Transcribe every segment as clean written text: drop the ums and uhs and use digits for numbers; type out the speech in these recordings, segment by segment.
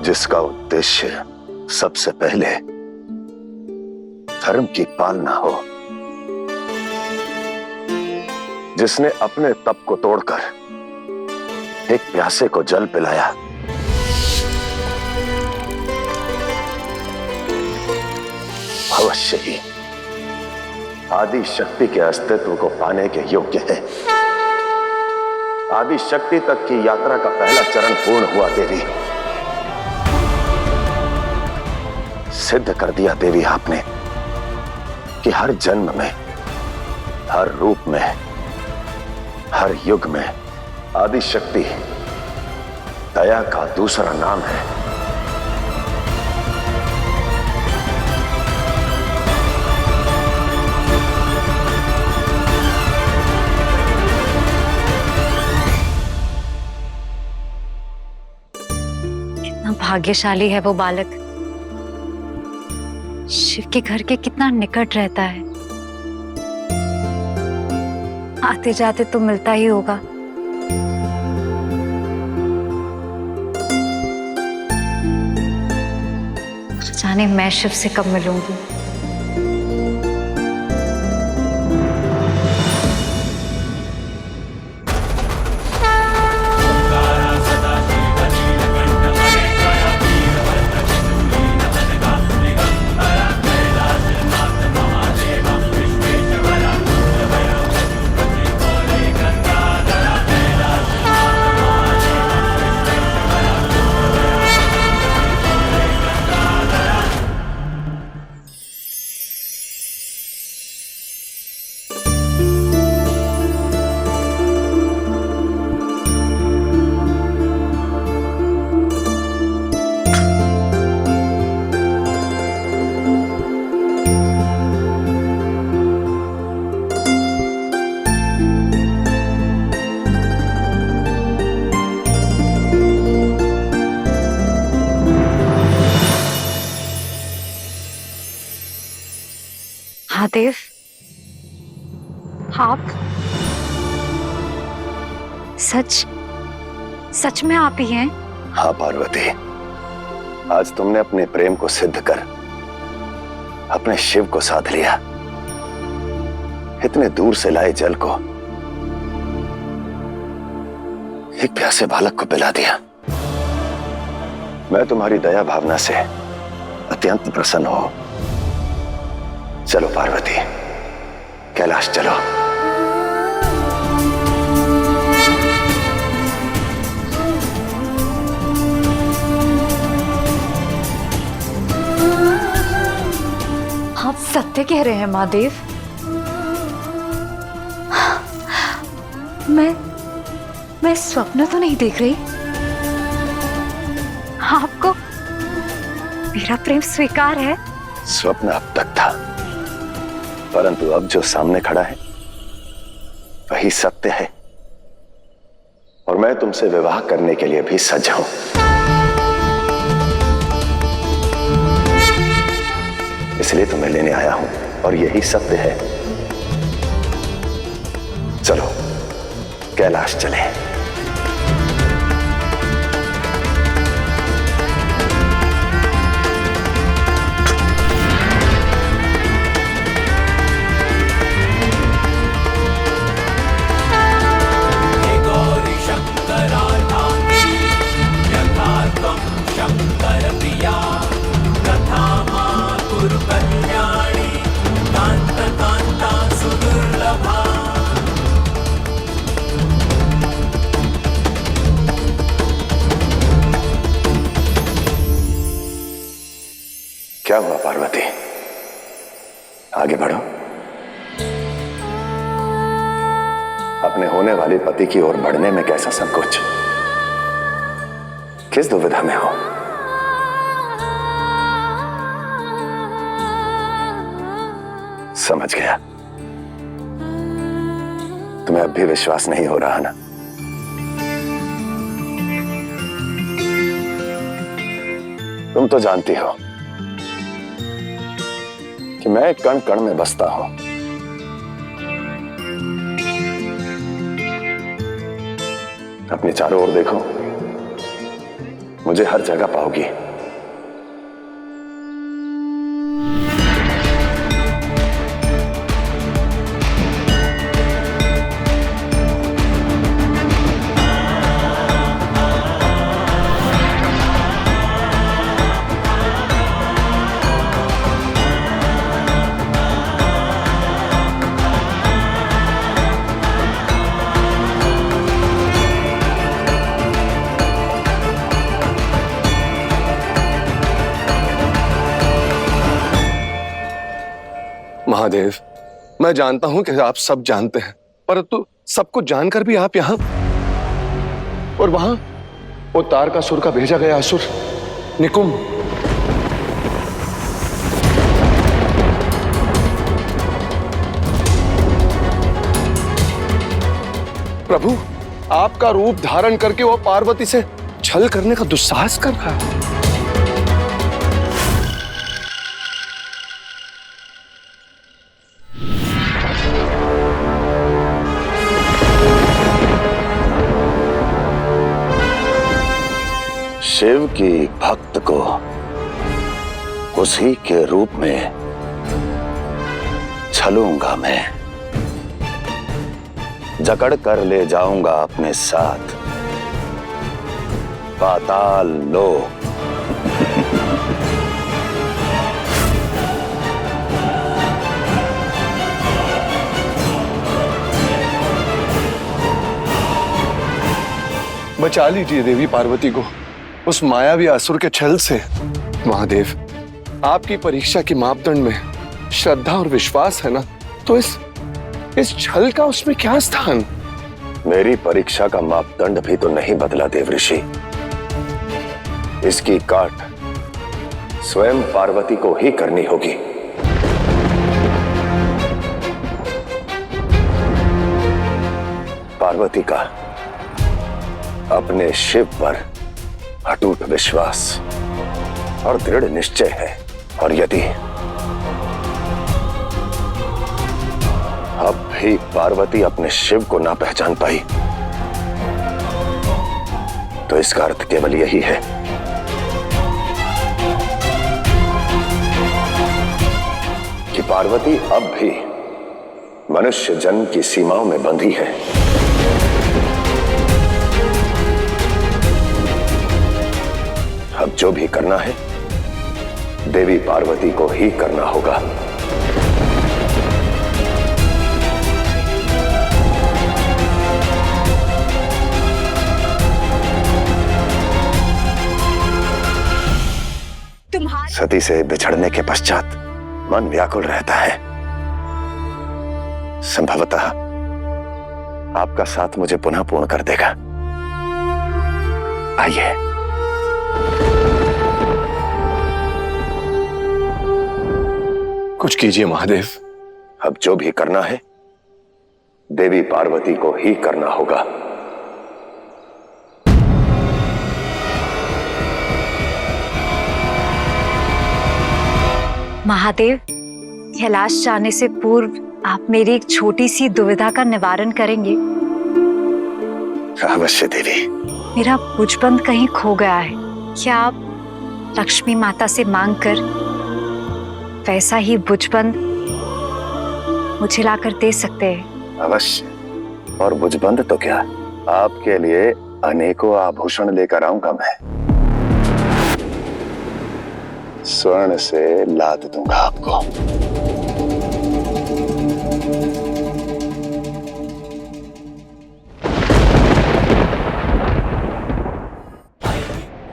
जिसका उद्देश्य सबसे पहले धर्म की पालना हो, जिसने अपने तप को तोड़कर एक प्यासे को जल पिलाया, अवश्य ही आदि शक्ति के अस्तित्व को पाने के योग्य है। आदि शक्ति तक की यात्रा का पहला चरण पूर्ण हुआ देवी। सिद्ध कर दिया देवी आपने कि हर जन्म में, हर रूप में, हर युग में आदि शक्ति दया का दूसरा नाम है। कितना भाग्यशाली है वो बालक, शिव के घर के कितना निकट रहता है। आते जाते तो मिलता ही होगा। जाने मैं शिव से कब मिलूंगी। महादेव, आप सच में आप ही हैं? हाँ पार्वती, आज तुमने अपने प्रेम को सिद्ध कर अपने शिव को साध लिया। इतने दूर से लाए जल को एक प्यासे बालक को पिला दिया। मैं तुम्हारी दया भावना से अत्यंत प्रसन्न हूं। चलो पार्वती, कैलाश चलो। आप सत्य कह रहे हैं महादेव। मैं स्वप्न तो नहीं देख रही। आपको मेरा प्रेम स्वीकार है? स्वप्न अब तक था, परंतु अब जो सामने खड़ा है वही सत्य है, और मैं तुमसे विवाह करने के लिए भी सज हूं। इसलिए तुम्हें लेने आया हूं, और यही सत्य है। चलो कैलाश चले। क्या हुआ पार्वती, आगे बढ़ो। अपने होने वाले पति की ओर बढ़ने में कैसा संकोच, किस दुविधा में हो? समझ गया, तुम्हें अब भी विश्वास नहीं हो रहा ना? तुम तो जानती हो कि मैं कण कण में बसता हूं। अपने चारों ओर देखो, मुझे हर जगह पाओगी। महादेव, मैं जानता हूं कि आप सब जानते हैं, परंतु सब कुछ जानकर भी आप यहां और वहां वो तारकासुर का भेजा गया असुर निकुंभ। प्रभु, आपका रूप धारण करके वो पार्वती से छल करने का दुस्साहस कर रहा है। शिव की भक्त को उसी के रूप में छलूंगा मैं, जकड़ कर ले जाऊंगा अपने साथ पाताल लोक। बचा लीजिए देवी पार्वती को उस मायावी असुर के छल से। महादेव, आपकी परीक्षा के मापदंड में श्रद्धा और विश्वास है ना, तो इस छल का उसमें क्या स्थान? मेरी परीक्षा का मापदंड भी तो नहीं बदला देवऋषि। इसकी काट स्वयं पार्वती को ही करनी होगी। पार्वती का अपने शिव पर अटूट विश्वास और दृढ़ निश्चय है, और यदि अब भी पार्वती अपने शिव को ना पहचान पाई तो इसका अर्थ केवल यही है कि पार्वती अब भी मनुष्य जन्म की सीमाओं में बंधी है। अब जो भी करना है देवी पार्वती को ही करना होगा। सती से बिछड़ने के पश्चात मन व्याकुल रहता है। संभवतः आपका साथ मुझे पुनः पूर्ण कर देगा। आइए। कुछ कीजिए महादेव। अब जो भी करना है देवी पार्वती को ही करना होगा। महादेव, कैलाश जाने से पूर्व आप मेरी एक छोटी सी दुविधा का निवारण करेंगे? अवश्य देवी। मेरा भुजबंद कहीं खो गया है। क्या आप लक्ष्मी माता से मांगकर वैसा ही भुजबंद मुझे लाकर दे सकते हैं? अवश्य। और भुजबंद तो क्या, आपके लिए अनेकों आभूषण लेकर आऊंगा मैं। स्वर्ण से लाद दूंगा आपको।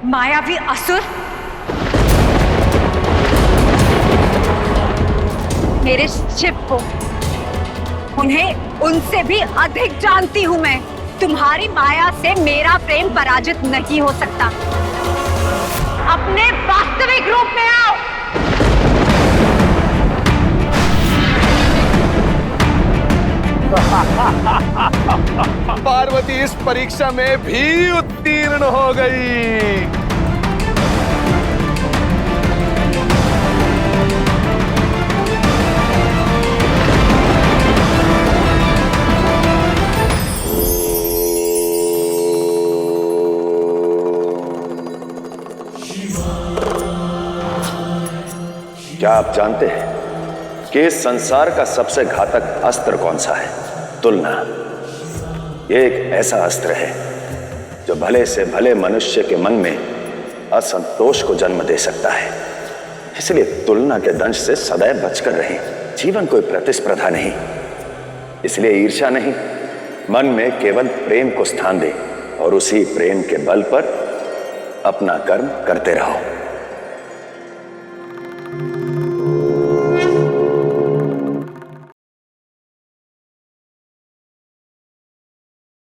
मायावी असुर, मेरे शिव को, उन्हें उनसे भी अधिक जानती हूं मैं। तुम्हारी माया से मेरा प्रेम पराजित नहीं हो सकता। अपने वास्तविक रूप में आओ। पार्वती इस परीक्षा में भी उत्तीर्ण हो गई। क्या आप जानते हैं कि इस संसार का सबसे घातक अस्त्र कौन सा है? तुलना। ये एक ऐसा अस्त्र है जो भले से भले मनुष्य के मन में असंतोष को जन्म दे सकता है। इसलिए तुलना के दंश से सदैव बचकर रहें। जीवन कोई प्रतिस्पर्धा नहीं, इसलिए ईर्ष्या नहीं, मन में केवल प्रेम को स्थान दें और उसी प्रेम के बल पर अपना कर्म करते रहो।